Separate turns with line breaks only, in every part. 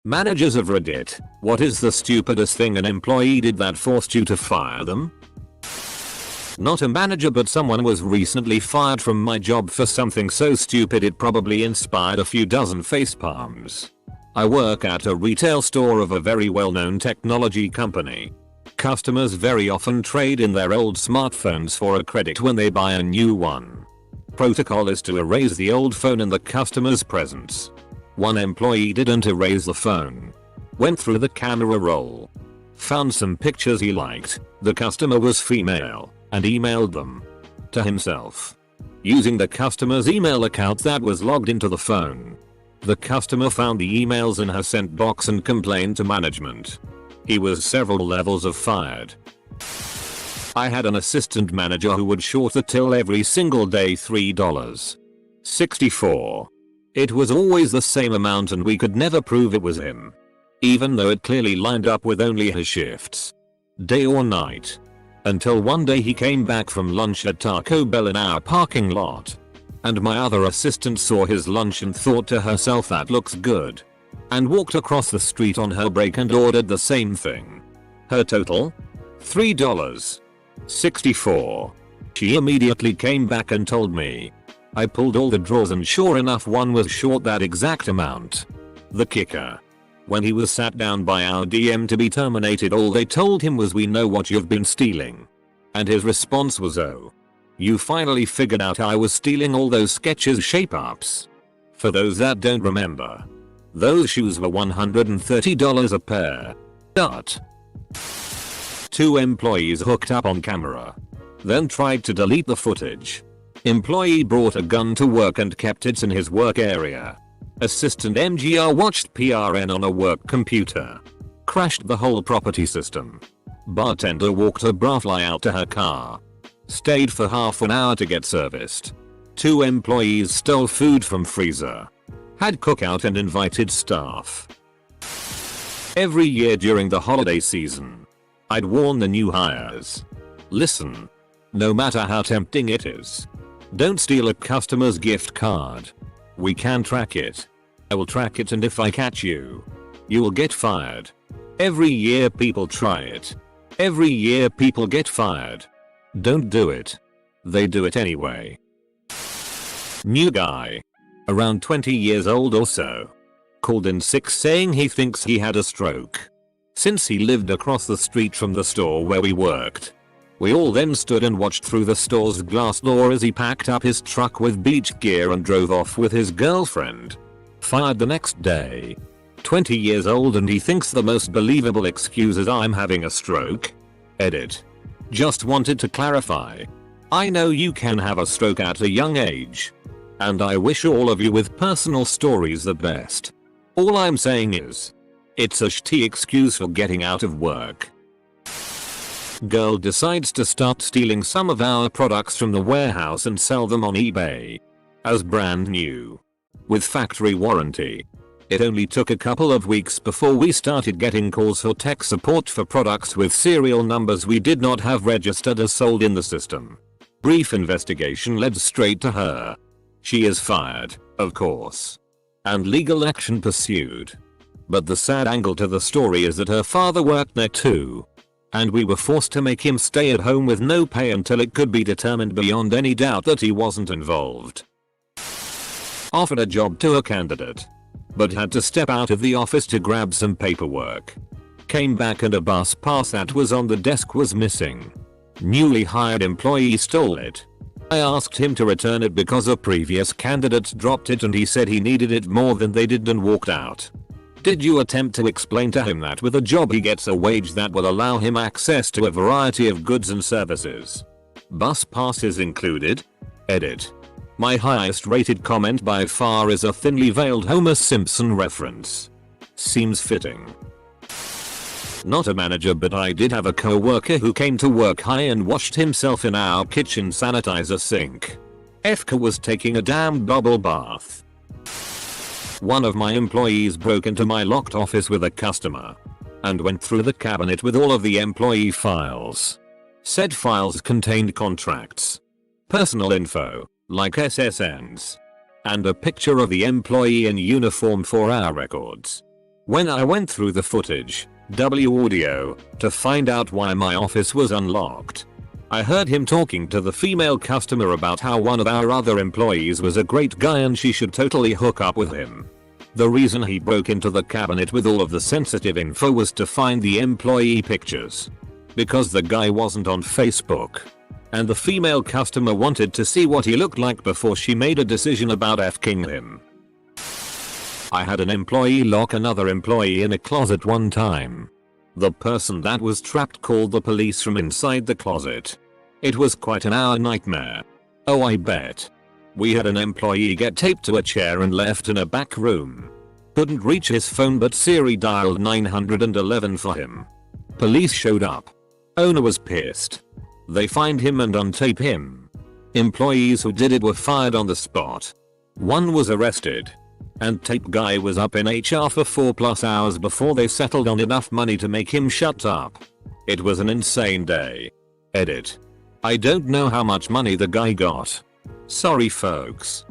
Managers of Reddit, what is the stupidest thing an employee did that forced you to fire them? Not a manager, but someone was recently fired from my job for something so stupid it probably inspired a few dozen facepalms. I work at a retail store of a very well-known technology company. Customers very often trade in their old smartphones for a credit when they buy a new one. Protocol is to erase the old phone in the customer's presence. One employee didn't erase the phone. Went through the camera roll. Found some pictures he liked. The customer was female and emailed them to himself using the customer's email account that was logged into the phone. The customer found the emails in her sent box and complained to management. He was several levels of fired. I had an assistant manager who would short the till every single day $3.64. It was always the same amount and we could never prove it was him, even though it clearly lined up with only his shifts, day or night. Until one day he came back from lunch at Taco Bell in our parking lot. And my other assistant saw his lunch and thought to herself, that looks good, and walked across the street on her break and ordered the same thing. Her total? $3.64. She immediately came back and told me. I pulled all the drawers and sure enough one was short that exact amount. The kicker. When he was sat down by our DM to be terminated, all they told him was, "We know what you've been stealing." And his response was, "Oh, you finally figured out I was stealing all those Skechers shape-ups." For those that don't remember, those shoes were $130 a pair. Two employees hooked up on camera, then tried to delete the footage. Employee brought a gun to work and kept it in his work area. Assistant MGR watched PRN on a work computer. Crashed the whole property system. Bartender walked a barfly out to her car. Stayed for half an hour to get serviced. Two employees stole food from freezer. Had cookout and invited staff. Every year during the holiday season, I'd warn the new hires. Listen. No matter how tempting it is, don't steal a customer's gift card. We can track it. I will track it, and if I catch you, you will get fired. Every year people try it. Every year people get fired. Don't do it. They do it anyway. New guy. Around 20 years old or so. Called in sick saying he thinks he had a stroke. Since he lived across the street from the store where we worked. We all then stood and watched through the store's glass door as he packed up his truck with beach gear and drove off with his girlfriend. Fired the next day. 20 years old and he thinks the most believable excuse is, "I'm having a stroke." Edit. Just wanted to clarify. I know you can have a stroke at a young age. And I wish all of you with personal stories the best. All I'm saying is, it's a shitty excuse for getting out of work. Girl decides to start stealing some of our products from the warehouse and sell them on eBay. As brand new. With factory warranty. It only took a couple of weeks before we started getting calls for tech support for products with serial numbers we did not have registered as sold in the system. Brief investigation led straight to her. She is fired, of course. And legal action pursued. But the sad angle to the story is that her father worked there too. And we were forced to make him stay at home with no pay until it could be determined beyond any doubt that he wasn't involved. Offered a job to a candidate, but had to step out of the office to grab some paperwork. Came back and a bus pass that was on the desk was missing. Newly hired employee stole it. I asked him to return it because a previous candidate dropped it and he said he needed it more than they did and walked out. Did you attempt to explain to him that with a job he gets a wage that will allow him access to a variety of goods and services? Bus passes included? Edit. My highest rated comment by far is a thinly veiled Homer Simpson reference. Seems fitting. Not a manager, but I did have a co-worker who came to work high and washed himself in our kitchen sanitizer sink. Efka was taking a damn bubble bath. One of my employees broke into my locked office with a customer and went through the cabinet with all of the employee files. Said files contained contracts, personal info, like SSNs, and a picture of the employee in uniform for our records. When I went through the footage, W audio, to find out why my office was unlocked, I heard him talking to the female customer about how one of our other employees was a great guy and she should totally hook up with him. The reason he broke into the cabinet with all of the sensitive info was to find the employee pictures. Because the guy wasn't on Facebook. And the female customer wanted to see what he looked like before she made a decision about F-king him. I had an employee lock another employee in a closet one time. The person that was trapped called the police from inside the closet. It was quite an hour nightmare. Oh, I bet. We had an employee get taped to a chair and left in a back room. Couldn't reach his phone but Siri dialed 911 for him. Police showed up. Owner was pissed. They find him and untape him. Employees who did it were fired on the spot. One was arrested. And tape guy was up in HR for 4+ hours before they settled on enough money to make him shut up. It was an insane day. Edit. I don't know how much money the guy got. Sorry folks.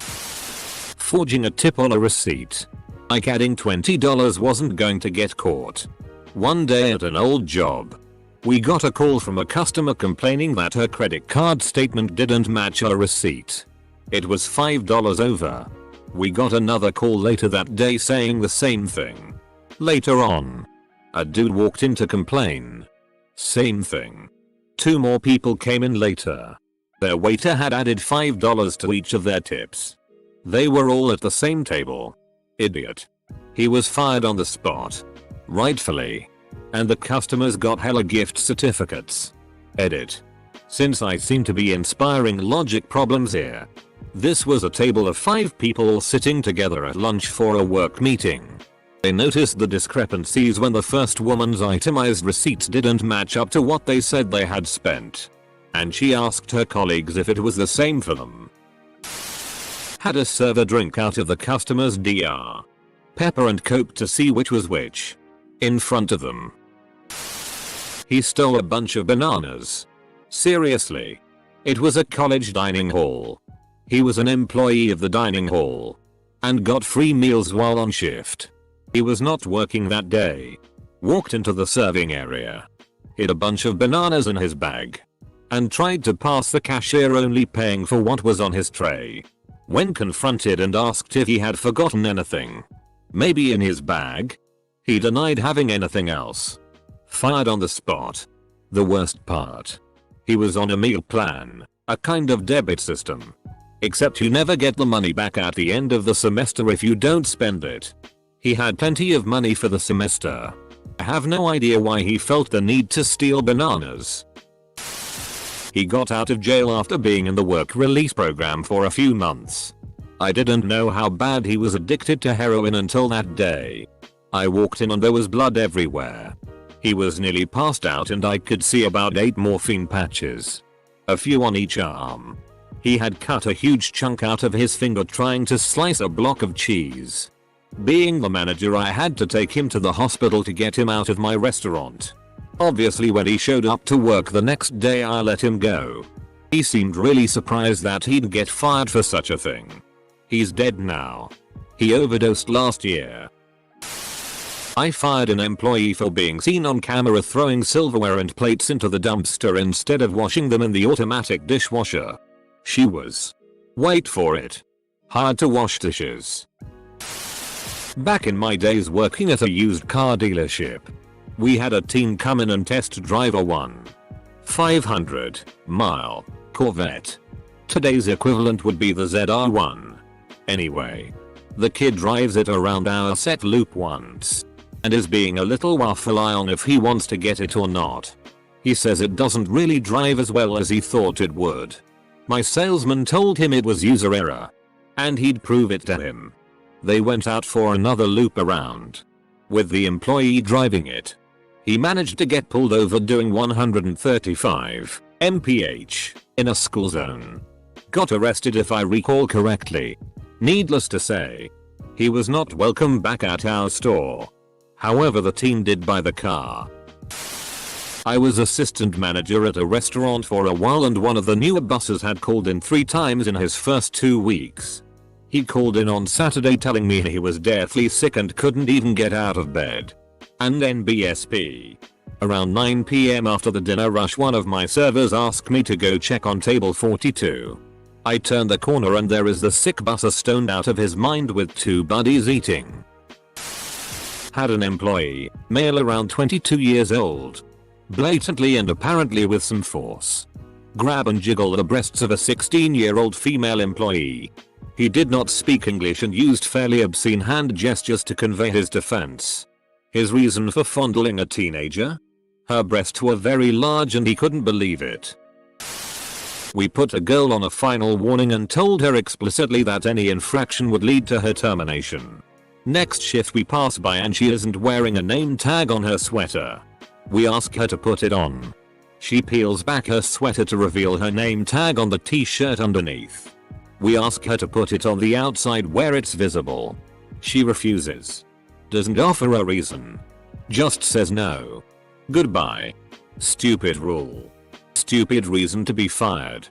Forging a tip on a receipt. Like adding $20 wasn't going to get caught. One day at an old job, we got a call from a customer complaining that her credit card statement didn't match her receipt. It was $5 over. We got another call later that day saying the same thing. Later on, a dude walked in to complain. Same thing. 2 more people came in later. Their waiter had added $5 to each of their tips. They were all at the same table. Idiot. He was fired on the spot. Rightfully. And the customers got hella gift certificates. Edit. Since I seem to be inspiring logic problems here. This was a table of 5 people all sitting together at lunch for a work meeting. They noticed the discrepancies when the first woman's itemized receipts didn't match up to what they said they had spent. And she asked her colleagues if it was the same for them. Had a server drink out of the customer's DR. Pepper and Coke to see which was which. In front of them. He stole a bunch of bananas. Seriously. It was a college dining hall. He was an employee of the dining hall. And got free meals while on shift. He was not working that day. Walked into the serving area. Hid a bunch of bananas in his bag. And tried to pass the cashier only paying for what was on his tray. When confronted and asked if he had forgotten anything. Maybe in his bag. He denied having anything else. Fired on the spot. The worst part. He was on a meal plan. A kind of debit system. Except you never get the money back at the end of the semester if you don't spend it. He had plenty of money for the semester. I have no idea why he felt the need to steal bananas. He got out of jail after being in the work release program for a few months. I didn't know how bad he was addicted to heroin until that day. I walked in and there was blood everywhere. He was nearly passed out and I could see about 8 morphine patches. A few on each arm. He had cut a huge chunk out of his finger trying to slice a block of cheese. Being the manager, I had to take him to the hospital to get him out of my restaurant. Obviously when he showed up to work the next day I let him go. He seemed really surprised that he'd get fired for such a thing. He's dead now. He overdosed last year. I fired an employee for being seen on camera throwing silverware and plates into the dumpster instead of washing them in the automatic dishwasher. She was, wait for it, hired to wash dishes. Back in my days working at a used car dealership, we had a team come in and test drive a 500-mile Corvette. Today's equivalent would be the ZR1. Anyway, the kid drives it around our set loop once and is being a little waffle-eye on if he wants to get it or not. He says it doesn't really drive as well as he thought it would. My salesman told him it was user error and he'd prove it to him. They went out for another loop around with the employee driving it. He managed to get pulled over doing 135 mph in a school zone. Got arrested if I recall correctly. Needless to say, he was not welcome back at our store. However, the team did buy the car. I was assistant manager at a restaurant for a while and one of the newer bosses had called in 3 times in his first 2 weeks. He called in on Saturday telling me he was deathly sick and couldn't even get out of bed. And NBSP. Around 9 PM after the dinner rush, one of my servers asked me to go check on table 42. I turned the corner and there is the sick busser stoned out of his mind with two buddies eating. Had an employee, male around 22 years old, blatantly and apparently with some force, grab and jiggle the breasts of a 16-year-old female employee. He did not speak English and used fairly obscene hand gestures to convey his defense. His reason for fondling a teenager? Her breasts were very large and he couldn't believe it. We put a girl on a final warning and told her explicitly that any infraction would lead to her termination. Next shift we pass by and she isn't wearing a name tag on her sweater. We ask her to put it on. She peels back her sweater to reveal her name tag on the t-shirt underneath. We ask her to put it on the outside where it's visible. She refuses. Doesn't offer a reason. Just says no. Goodbye. Stupid rule. Stupid reason to be fired.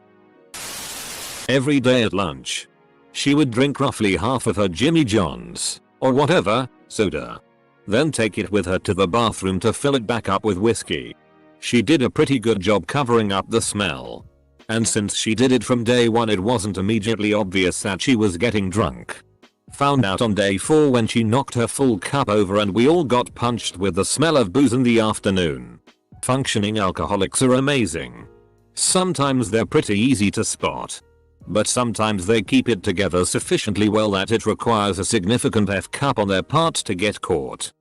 Every day at lunch, she would drink roughly half of her Jimmy John's, or whatever, soda. Then take it with her to the bathroom to fill it back up with whiskey. She did a pretty good job covering up the smell. And since she did it from day one, it wasn't immediately obvious that she was getting drunk. Found out on day 4 when she knocked her full cup over and we all got punched with the smell of booze in the afternoon. Functioning alcoholics are amazing. Sometimes they're pretty easy to spot. But sometimes they keep it together sufficiently well that it requires a significant F-cup on their part to get caught.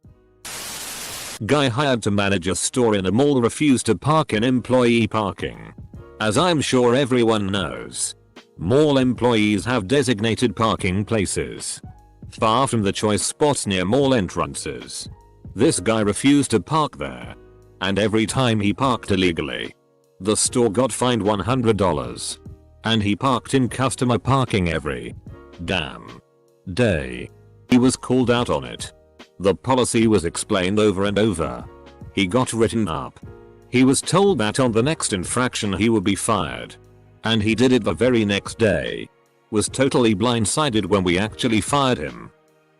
Guy hired to manage a store in a mall refused to park in employee parking. As I'm sure everyone knows, mall employees have designated parking places, far from the choice spots near mall entrances. This guy refused to park there. And every time he parked illegally, the store got fined $100. And he parked in customer parking every damn day. He was called out on it. The policy was explained over and over. He got written up. He was told that on the next infraction he would be fired. And he did it the very next day. Was totally blindsided when we actually fired him.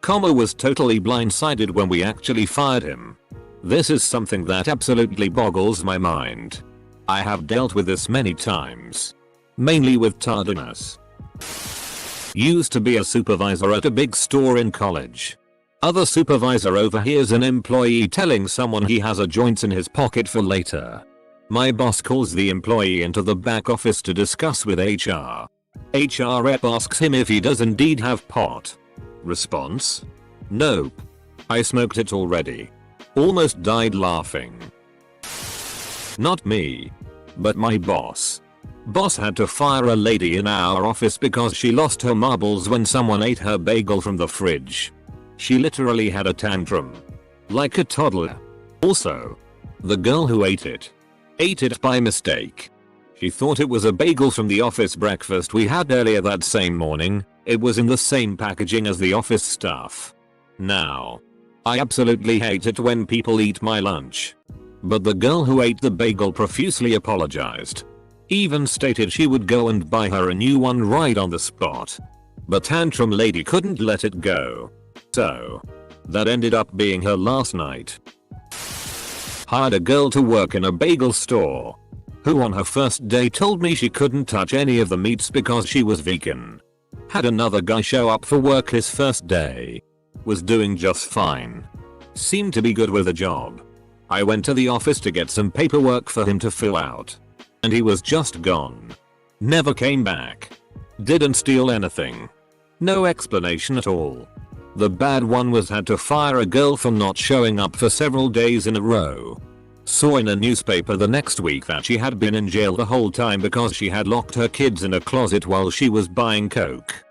Was totally blindsided when we actually fired him. This is something that absolutely boggles my mind. I have dealt with this many times. Mainly with tardiness. Used to be a supervisor at a big store in college. Other supervisor overhears an employee telling someone he has a joint in his pocket for later. My boss calls the employee into the back office to discuss with HR. HR rep asks him if he does indeed have pot. Response? Nope. I smoked it already. Almost died laughing. Not me. But my boss. Boss had to fire a lady in our office because she lost her marbles when someone ate her bagel from the fridge. She literally had a tantrum. Like a toddler. Also, the girl who ate it by mistake. She thought it was a bagel from the office breakfast we had earlier that same morning. It was in the same packaging as the office stuff. Now, I absolutely hate it when people eat my lunch. But the girl who ate the bagel profusely apologized. Even stated she would go and buy her a new one right on the spot. But tantrum lady couldn't let it go. So, that ended up being her last night. Hired a girl to work in a bagel store, who on her first day told me she couldn't touch any of the meats because she was vegan. Had another guy show up for work his first day. Was doing just fine. Seemed to be good with the job. I went to the office to get some paperwork for him to fill out. And he was just gone. Never came back. Didn't steal anything. No explanation at all. The bad one was had to fire a girl for not showing up for several days in a row. Saw in a newspaper the next week that she had been in jail the whole time because she had locked her kids in a closet while she was buying coke.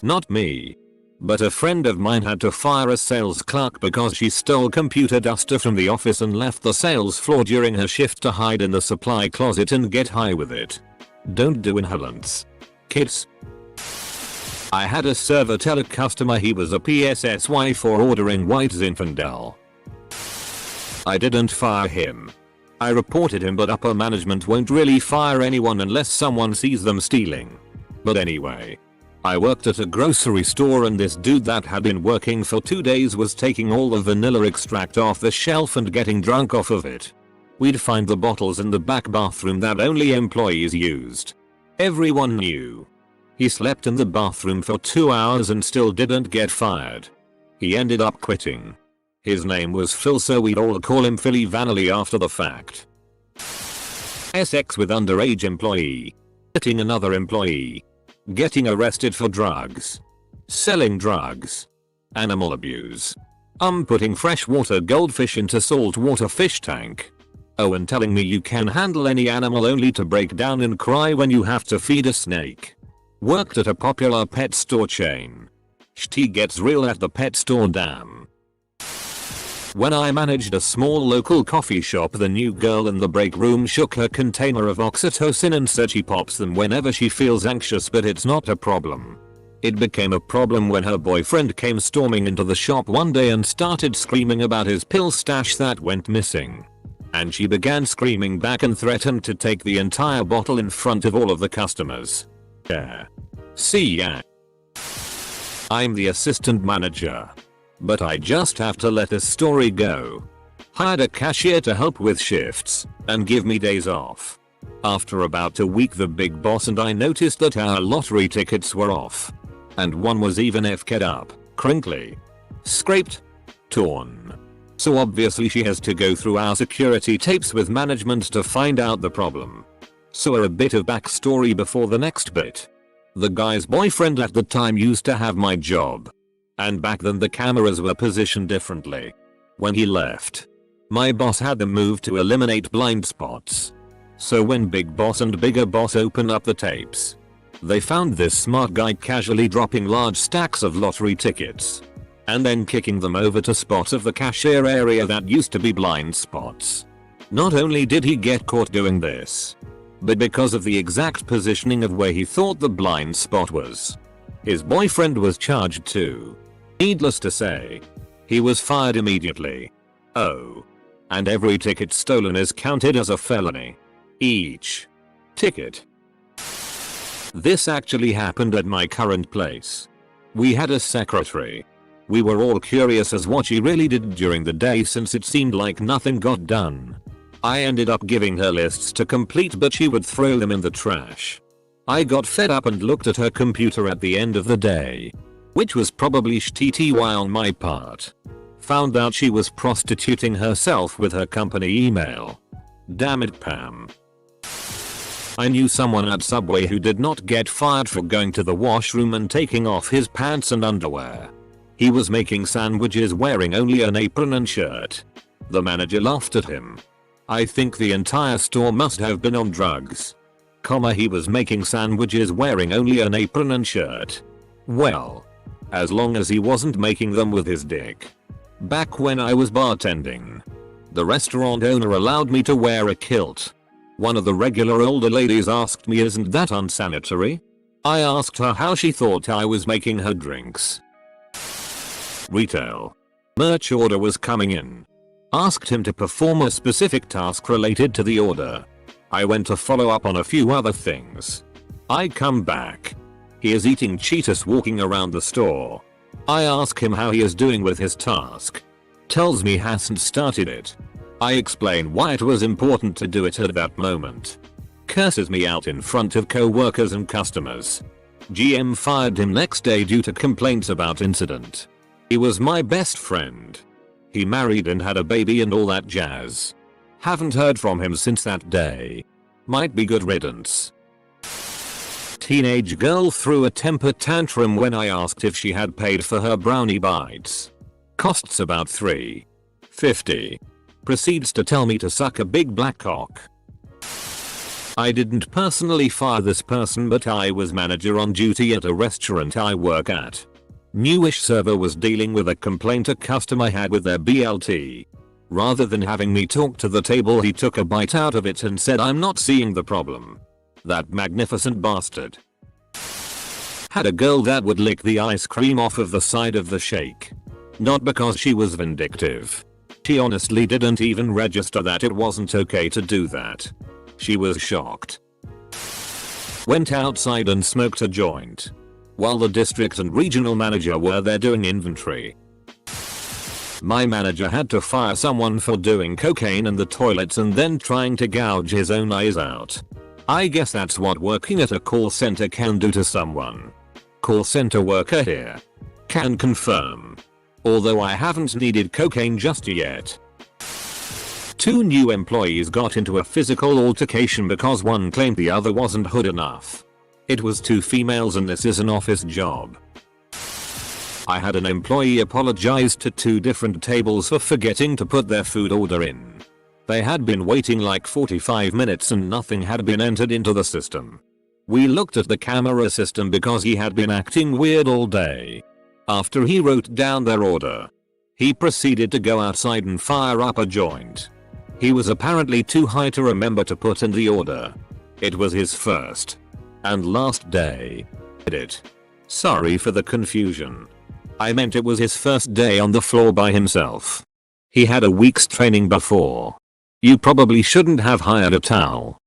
Not me. But a friend of mine had to fire a sales clerk because she stole computer duster from the office and left the sales floor during her shift to hide in the supply closet and get high with it. Don't do inhalants. Kids. I had a server tell a customer he was a PSSY for ordering White Zinfandel. I didn't fire him. I reported him, but upper management won't really fire anyone unless someone sees them stealing. But anyway. I worked at a grocery store and this dude that had been working for 2 days was taking all the vanilla extract off the shelf and getting drunk off of it. We'd find the bottles in the back bathroom that only employees used. Everyone knew. He slept in the bathroom for 2 hours and still didn't get fired. He ended up quitting. His name was Phil, so we'd all call him Philly Vanilli after the fact. Sex with underage employee. Hitting another employee. Getting arrested for drugs. Selling drugs. Animal abuse. Putting freshwater goldfish into saltwater fish tank. Oh, and telling me you can handle any animal only to break down and cry when you have to feed a snake. Worked at a popular pet store chain. Shit gets real at the pet store, damn. When I managed a small local coffee shop, the new girl in the break room shook her container of oxytocin and said she pops them whenever she feels anxious, but it's not a problem. It became a problem when her boyfriend came storming into the shop one day and started screaming about his pill stash that went missing. And she began screaming back and threatened to take the entire bottle in front of all of the customers. Yeah. See ya. I'm the assistant manager. But I just have to let this story go. Hired a cashier to help with shifts and give me days off. After about a week, the big boss and I noticed that our lottery tickets were off. And one was even FK'd up, crinkly, scraped, torn. So obviously she has to go through our security tapes with management to find out the problem. So a bit of backstory before the next bit. The guy's boyfriend at the time used to have my job. And back then the cameras were positioned differently. When he left, my boss had them moved to eliminate blind spots. So when Big Boss and Bigger Boss opened up the tapes, they found this smart guy casually dropping large stacks of lottery tickets and then kicking them over to spots of the cashier area that used to be blind spots. Not only did he get caught doing this, but because of the exact positioning of where he thought the blind spot was, his boyfriend was charged too. Needless to say, he was fired immediately. Oh. And every ticket stolen is counted as a felony. Each ticket. This actually happened at my current place. We had a secretary. We were all curious as what she really did during the day since it seemed like nothing got done. I ended up giving her lists to complete, but she would throw them in the trash. I got fed up and looked at her computer at the end of the day, which was probably shitty on my part. Found out she was prostituting herself with her company email. Damn it, Pam. I knew someone at Subway who did not get fired for going to the washroom and taking off his pants and underwear. He was making sandwiches wearing only an apron and shirt. The manager laughed at him. I think the entire store must have been on drugs. He was making sandwiches wearing only an apron and shirt. Well, as long as he wasn't making them with his dick. Back when I was bartending, the restaurant owner allowed me to wear a kilt. One of the regular older ladies asked me, "Isn't that unsanitary?" I asked her how she thought I was making her drinks. Retail. Merch order was coming in. Asked him to perform a specific task related to the order. I went to follow up on a few other things. I come back. He is eating Cheetos walking around the store. I ask him how he is doing with his task. Tells me hasn't started it. I explain why it was important to do it at that moment. Curses me out in front of co-workers and customers. GM fired him next day due to complaints about incident. He was my best friend. He married and had a baby and all that jazz. Haven't heard from him since that day. Might be good riddance. Teenage girl threw a temper tantrum when I asked if she had paid for her brownie bites. Costs about $3.50. Proceeds to tell me to suck a big black cock. I didn't personally fire this person, but I was manager on duty at a restaurant I work at. Newish server was dealing with a complaint a customer had with their BLT. Rather than having me talk to the table, he took a bite out of it and said, "I'm not seeing the problem." That magnificent bastard. Had a girl that would lick the ice cream off of the side of the shake. Not because she was vindictive. She honestly didn't even register that it wasn't okay to do that. She was shocked. Went outside and smoked a joint. while the district and regional manager were there doing inventory. My manager had to fire someone for doing cocaine in the toilets and then trying to gouge his own eyes out. I guess that's what working at a call center can do to someone. Call center worker here. Can confirm. Although I haven't needed cocaine just yet. 2 new employees got into a physical altercation because one claimed the other wasn't hood enough. It was 2 females and this is an office job. I had an employee apologize to 2 different tables for forgetting to put their food order in. They had been waiting like 45 minutes and nothing had been entered into the system. We looked at the camera system because he had been acting weird all day. After he wrote down their order, he proceeded to go outside and fire up a joint. He was apparently too high to remember to put in the order. It was his first and last day. Sorry for the confusion. I meant it was his first day on the floor by himself. He had a week's training before. You probably shouldn't have hired a towel.